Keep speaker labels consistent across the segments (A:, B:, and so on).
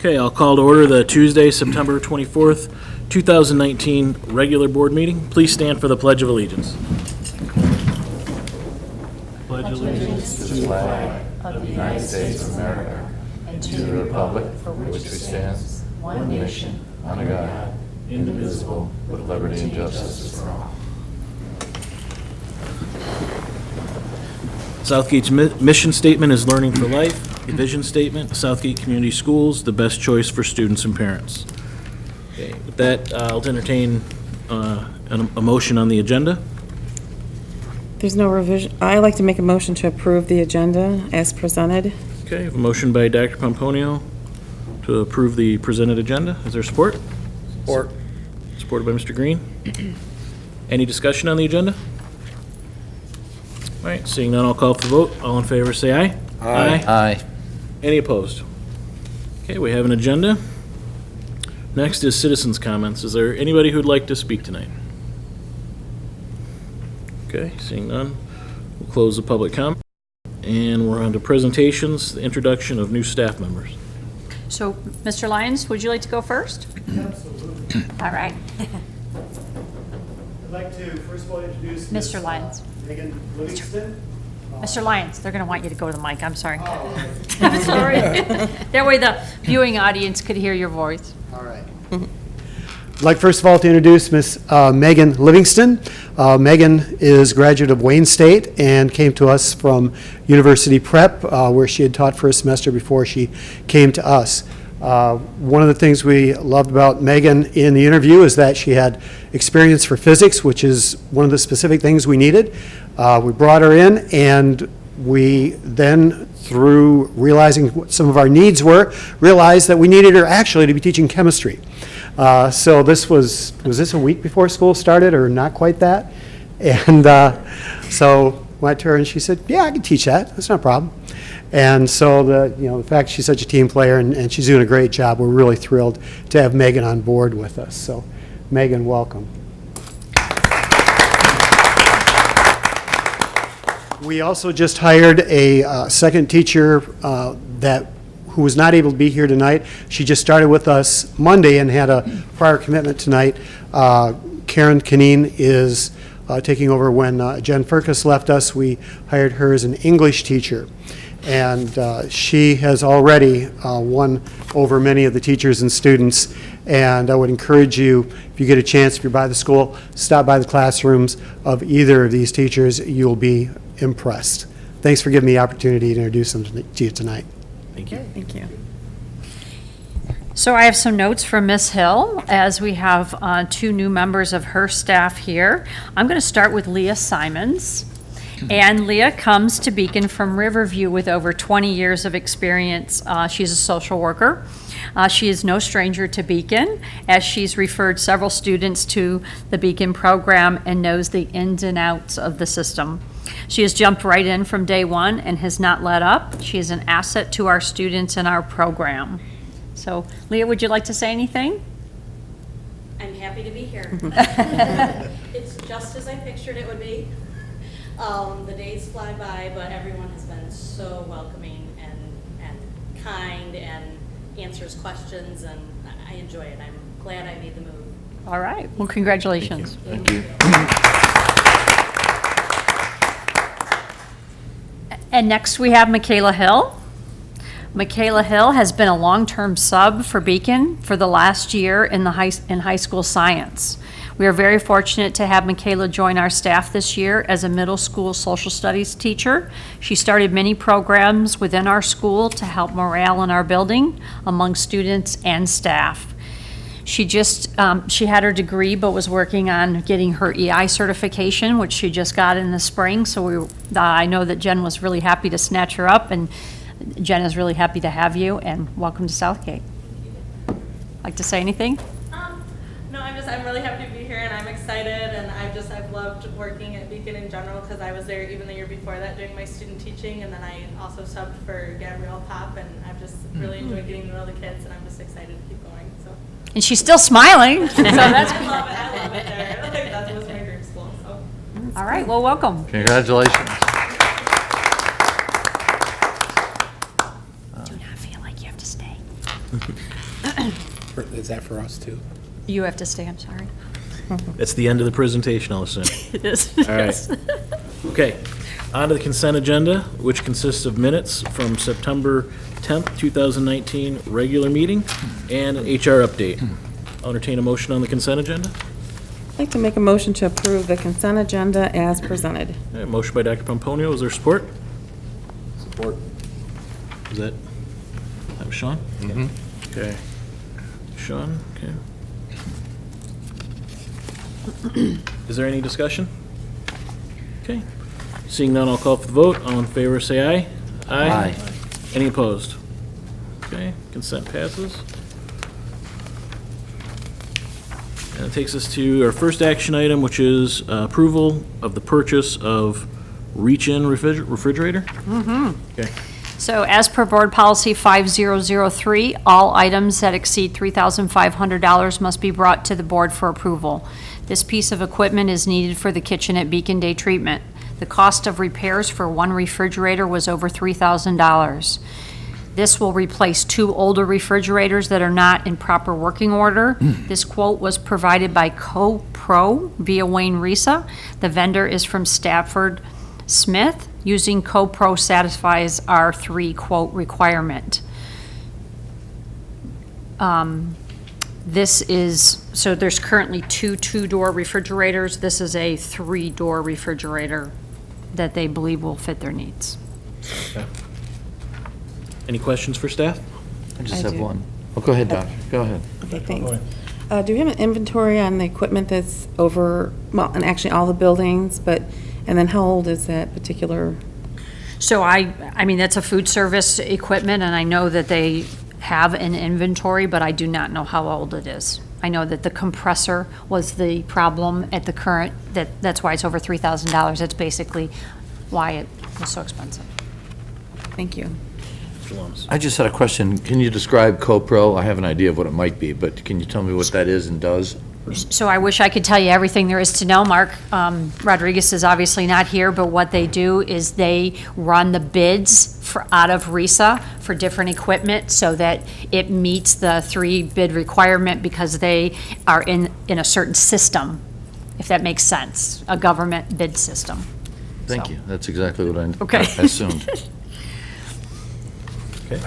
A: Okay, I'll call to order the Tuesday, September 24th, 2019 regular board meeting. Please stand for the Pledge of Allegiance. Pledge allegiance
B: to the flag of the United States of America and to the republic for which it stands, one nation, under God, indivisible, with liberty and justice for all.
A: Southgate's mission statement is Learning for Life. The vision statement, Southgate Community Schools, the best choice for students and parents. Okay, with that, I'll entertain a motion on the agenda.
C: There's no revision. I'd like to make a motion to approve the agenda as presented.
A: Okay, I have a motion by Dr. Pomponio to approve the presented agenda. Is there support?
D: Support.
A: Supported by Mr. Green. Any discussion on the agenda? All right, seeing none, I'll call for the vote. All in favor, say aye.
D: Aye.
A: Any opposed? Okay, we have an agenda. Next is citizens' comments. Is there anybody who'd like to speak tonight? Okay, seeing none, we'll close the public comment. And we're on to presentations, the introduction of new staff members.
E: So, Mr. Lyons, would you like to go first?
F: Absolutely.
E: All right.
F: I'd like to first of all introduce
E: Mr. Lyons.
F: Megan Livingston.
E: Mr. Lyons, they're going to want you to go to the mic. I'm sorry.
F: Oh,
E: I'm sorry. That way the viewing audience could hear your voice.
F: all right. I'd like first of all to introduce Miss Megan Livingston. Megan is a graduate of Wayne State and came to us from University Prep, where she had taught for a semester before she came to us. One of the things we loved about Megan in the interview is that she had experience for physics, which is one of the specific things we needed. We brought her in, and we then, through realizing what some of our needs were, realized that we needed her actually to be teaching chemistry. So this was this a week before school started, or not quite that? And so went to her and she said, yeah, I can teach that. That's not a problem. And so the fact she's such a team player and she's doing a great job, we're really thrilled to have Megan on board with us. So Megan, welcome. We also just hired a second teacher who was not able to be here tonight. She just started with us Monday and had a prior commitment tonight. Karen Canine is taking over when Jen Furcus left us. We hired her as an English teacher. And she has already won over many of the teachers and students. And I would encourage you, if you get a chance, if you're by the school, stop by the classrooms of either of these teachers. You'll be impressed. Thanks for giving me the opportunity to introduce them to you tonight.
A: Thank you.
C: Thank you.
E: So I have some notes from Miss Hill, as we have two new members of her staff here. I'm going to start with Leah Simons. And Leah comes to Beacon from Riverview with over 20 years of experience. She's a social worker. She is no stranger to Beacon, as she's referred several students to the Beacon program and knows the ins and outs of the system. She has jumped right in from day one and has not let up. She is an asset to our students and our program. So, Leah, would you like to say anything?
G: I'm happy to be here. It's just as I pictured it would be. The days fly by, but everyone has been so welcoming and kind and answers questions, and I enjoy it. I'm glad I made the move.
E: All right. Well, congratulations.
A: Thank you.
E: And next we have Michaela Hill. Michaela Hill has been a long-term sub for Beacon for the last year in high school science. We are very fortunate to have Michaela join our staff this year as a middle school social studies teacher. She started many programs within our school to help morale in our building among students and staff. She had her degree but was working on getting her EI certification, which she just got in the spring. So I know that Jen was really happy to snatch her up, and Jen is really happy to have you, and welcome to Southgate. Like to say anything?
G: No, I'm really happy to be here, and I'm excited, and I've loved working at Beacon in general, because I was there even the year before that doing my student teaching, and then I also subbed for Gabrielle Pop, and I've just really enjoyed getting to know the kids, and I'm just excited to keep going. So.
E: And she's still smiling. So that's
G: I love it there. Like, that was my dream school. So.
E: all right. Well, welcome.
D: Congratulations.
E: Do not feel like you have to stay.
H: Is that for us too?
E: You have to stay, I'm sorry.
A: That's the end of the presentation, I'll assume.
E: It is.
A: All right. Okay, on to the consent agenda, which consists of minutes from September 10th, 2019, regular meeting, and an HR update. I'll entertain a motion on the consent agenda.
C: I'd like to make a motion to approve the consent agenda as presented.
A: All right, motion by Dr. Pomponio, is there support?
B: Support.
A: Is that was Sean? Mm-hmm. Okay. Sean, okay. Is there any discussion? Okay. Seeing none, I'll call for the vote. All in favor, say aye.
D: Aye.
A: Any opposed? Okay, consent passes. And it takes us to our first action item, which is approval of the purchase of reach-in refrigerator. Okay.
E: So as per Board Policy 5003, all items that exceed $3,500 must be brought to the board for approval. This piece of equipment is needed for the kitchen at Beacon Day Treatment. The cost of repairs for one refrigerator was over $3,000. This will replace 2 older refrigerators that are not in proper working order. This quote was provided by CoPro via Wayne Risa. The vendor is from Stafford Smith. Using CoPro satisfies our 3 quote requirement. This is, so there's currently 2 2-door refrigerators. This is a 3-door refrigerator that they believe will fit their needs.
A: Any questions for staff?
D: I just
C: I
D: have
C: do.
D: one. Oh, go ahead, Doctor. Go ahead.
C: Okay, thanks. Do we have an inventory on the equipment that's over, well, and actually all the buildings, but, and then how old is that particular?
E: So I mean, that's a food service equipment, and I know that they have an inventory, but I do not know how old it is. I know that the compressor was the problem at the current, that's why it's over $3,000. That's basically why it was so expensive.
C: Thank you.
A: Mr. Lummis.
D: I just had a question. Can you describe CoPro? I have an idea of what it might be, but can you tell me what that is and does?
E: So I wish I could tell you everything there is to know. Mark Rodriguez is obviously not here, but what they do is they run the bids out of RISA for different equipment so that it meets the 3 bid requirement because they are in a certain system, if that makes sense, a government bid system.
D: Thank
E: So.
D: you. That's exactly what I
E: Okay.
D: I assumed.
A: Okay.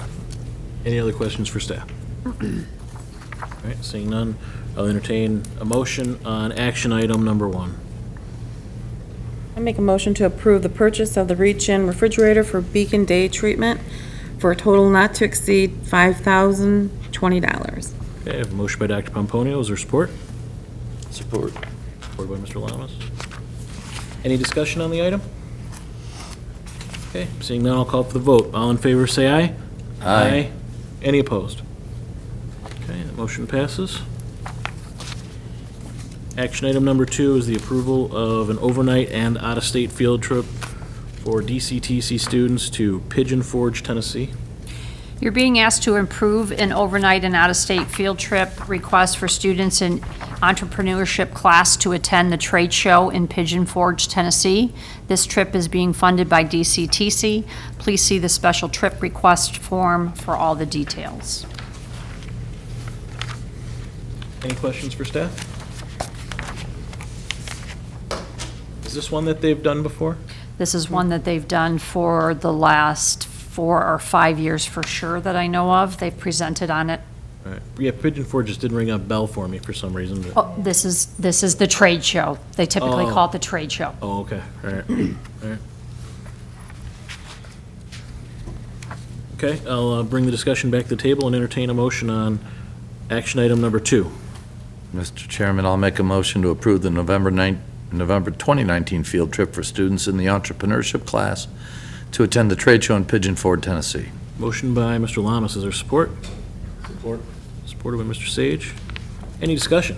A: Any other questions for staff? All right, seeing none, I'll entertain a motion on action item number 1.
C: I make a motion to approve the purchase of the reach-in refrigerator for Beacon Day Treatment for a total not to exceed $5,020.
A: Okay, I have a motion by Dr. Pomponio. Is there support?
D: Support.
A: Support by Mr. Lamas. Any discussion on the item? Okay, seeing none, I'll call for the vote. All in favor, say aye.
D: Aye.
A: Any opposed? Okay, that motion passes. Action item number 2 is the approval of an overnight and out-of-state field trip for DCTC students to Pigeon Forge, Tennessee.
E: You're being asked to approve an overnight and out-of-state field trip request for students in entrepreneurship class to attend the trade show in Pigeon Forge, Tennessee. This trip is being funded by DCTC. Please see the special trip request form for all the details.
A: Any questions for staff? Is this one that they've done before?
E: This is one that they've done for the last 4 or 5 years for sure that I know of. They've presented on it.
A: All right. Yeah, Pigeon Forge just didn't ring a bell for me for some reason. but-
E: Oh, this is the trade show. They typically
A: Oh.
E: call it the trade show.
A: Oh, okay, all right, all right. Okay, I'll bring the discussion back to the table and entertain a motion on action item number 2.
D: Mr. Chairman, I'll make a motion to approve the November 2019 field trip for students in the entrepreneurship class to attend the trade show in Pigeon Forge, Tennessee.
A: Motion by Mr. Lamas, is there support? Support. Supported by Mr. Sage. Any discussion?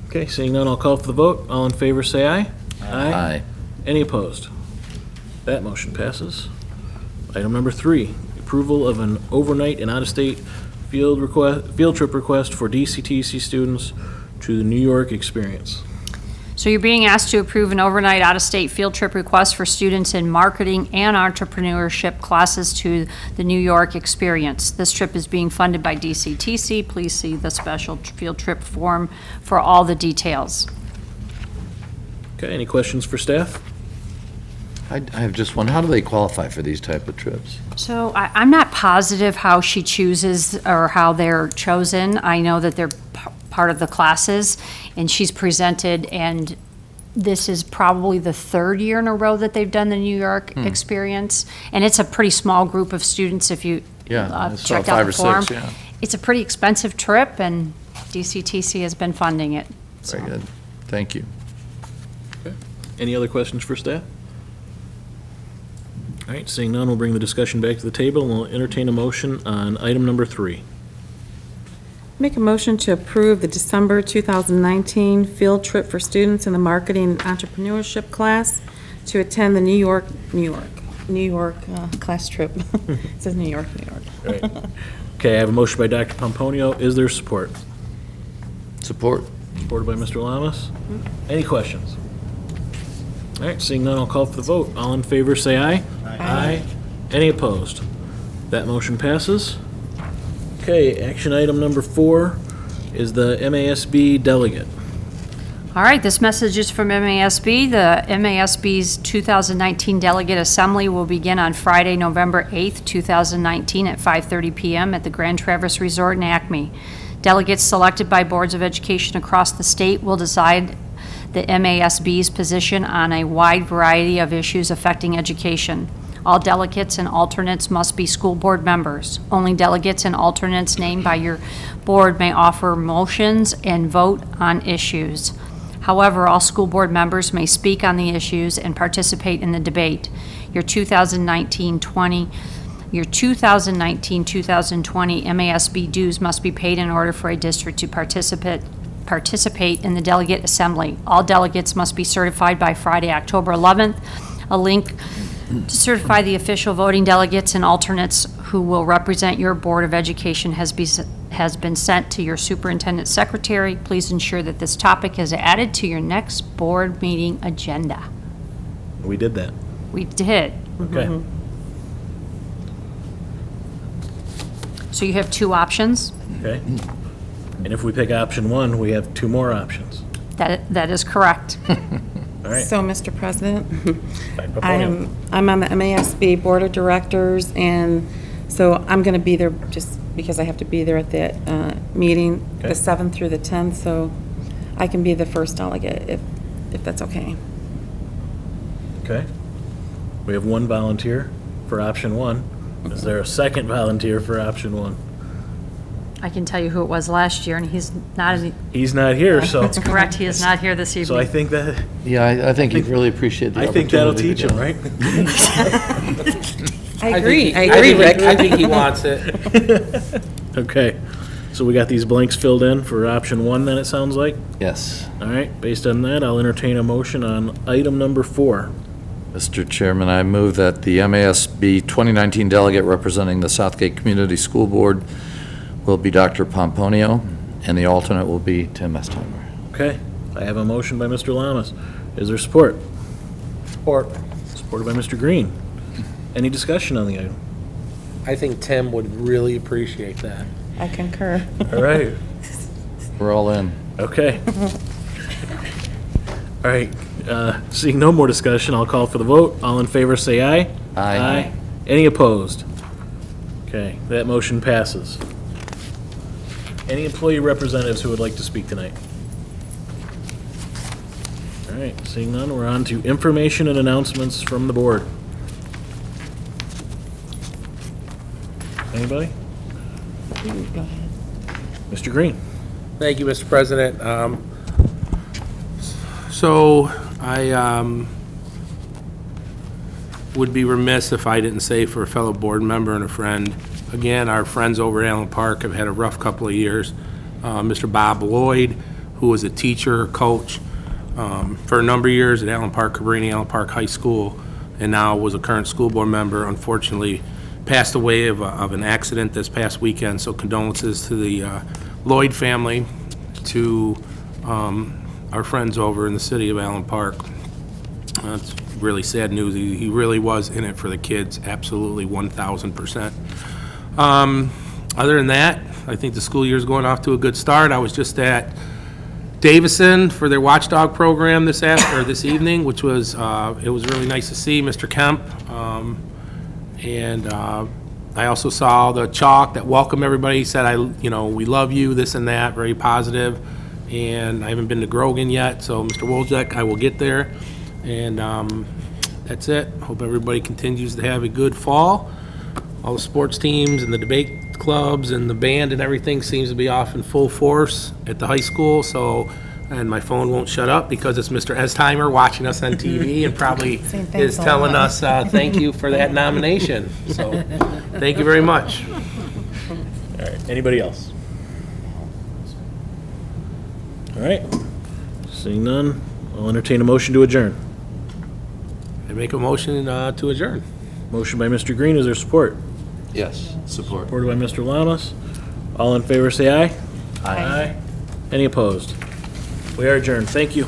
A: Okay, seeing none, I'll call for the vote. All in favor, say aye.
D: Aye.
A: Any opposed? That motion passes. Item number 3, approval of an overnight and out-of-state field trip request for DCTC students to the New York Experience.
E: So you're being asked to approve an overnight out-of-state field trip request for students in marketing and entrepreneurship classes to the New York Experience. This trip is being funded by DCTC. Please see the special field trip form for all the details.
A: Okay, any questions for staff?
D: I have just one, how do they qualify for these type of trips?
E: So I'm not positive how she chooses or how they're chosen. I know that they're part of the classes, and she's presented, and this is probably the third year in a row that they've done the New York Experience. And it's a pretty small group of students if you
D: Yeah, I saw
E: checked out
D: 5
E: the
D: or
E: form.
D: 6, yeah.
E: It's a pretty expensive trip, and DCTC has been funding it.
D: Very good. Thank you.
A: Any other questions for staff? All right, seeing none, we'll bring the discussion back to the table, and we'll entertain a motion on item number 3.
C: Make a motion to approve the December 2019 field trip for students in the marketing and entrepreneurship class to attend the New York class trip. It says New York.
A: Right. Okay, I have a motion by Dr. Pomponio. Is there support?
D: Support.
A: Supported by Mr. Lamas. Any questions? All right, seeing none, I'll call for the vote. All in favor, say aye. Aye. Any opposed? That motion passes. Okay, action item number 4 is the MASB delegate.
E: All right, this message is from MASB. The MASB's 2019 Delegate Assembly will begin on Friday, November 8th, 2019 at 5:30 p.m. at the Grand Traverse Resort in Acme. Delegates selected by boards of education across the state will decide the MASB's position on a wide variety of issues affecting education. All delegates and alternates must be school board members. Only delegates and alternates named by your board may offer motions and vote on issues. However, all school board members may speak on the issues and participate in the debate. Your 2019-20 MASB dues must be paid in order for a district to participate in the delegate assembly. All delegates must be certified by Friday, October 11th. A link to certify the official voting delegates and alternates who will represent your Board of Education has been sent to your superintendent secretary. Please ensure that this topic is added to your next board meeting agenda.
A: We did that.
E: We did.
A: Okay.
E: So you have 2 options.
A: Okay. And if we pick option 1, we have 2 more options.
E: That is correct.
A: All right.
C: So, Mr. President,
A: By Pomponio.
C: I'm on the MASB Board of Directors, and so I'm going to be there just because I have to be there at that meeting,
A: Okay.
C: the 7th through the 10th, so I can be the first delegate if that's okay.
A: Okay. We have 1 volunteer for option 1. Is there a second volunteer for option 1?
E: I can tell you who it was last year, and he's not,
A: He's not here, so,
E: that's correct, he is not here this
A: so I
E: evening.
A: think that,
D: Yeah, I think he'd really appreciate the
A: I think
D: opportunity.
A: that'll teach him, right?
C: I agree,
B: Rick. I think he wants it.
A: Okay. So we got these blanks filled in for option 1, then, it sounds like?
D: Yes.
A: All right, based on that, I'll entertain a motion on item number 4.
D: Mr. Chairman, I move that the MASB 2019 delegate representing the Southgate Community School Board will be Dr. Pomponio, and the alternate will be Tim Estheimer.
A: Okay, I have a motion by Mr. Lamas. Is there support?
B: Support.
A: Supported by Mr. Green. Any discussion on the item?
B: I think Tim would really appreciate that.
C: I concur.
A: All right,
D: We're all in.
A: okay. All right, seeing no more discussion, I'll call for the vote. All in favor, say aye.
D: Aye.
A: Any opposed? Okay, that motion passes. Any employee representatives who would like to speak tonight? All right, seeing none, we're on to information and announcements from the board. Anybody?
C: Go ahead.
A: Mr. Green?
B: Thank you, Mr. President. So I would be remiss if I didn't say for a fellow board member and a friend, again, our friends over at Allen Park have had a rough couple of years. Mr. Bob Lloyd, who was a teacher, coach, for a number of years at Allen Park, Cabrini, Allen Park High School, and now was a current school board member, unfortunately passed away of an accident this past weekend. So condolences to the Lloyd family, to our friends over in the city of Allen Park. It's really sad news. He really was in it for the kids, absolutely 1,000%. Other than that, I think the school year's going off to a good start. I was just at Davison for their Watchdog program this evening, which was, it was really nice to see Mr. Kemp. And I also saw the chalk that welcomed everybody. He said, we love you, this and that, very positive. And I haven't been to Grogan yet, so Mr. Wojcik, I will get there. And that's it. Hope everybody continues to have a good fall. All the sports teams and the debate clubs and the band and everything seems to be off in full force at the high school, and my phone won't shut up because it's Mr. Estheimer watching us on TV and probably is telling us, thank you for that nomination. So, thank you very much.
A: All right, anybody else? All right, seeing none, I'll entertain a motion to adjourn.
B: I make a motion to adjourn.
A: Motion by Mr. Green, is there support?
D: Yes, support.
A: Supported by Mr. Lamas. All in favor, say aye.
D: Aye.
A: Any opposed? We are adjourned. Thank you.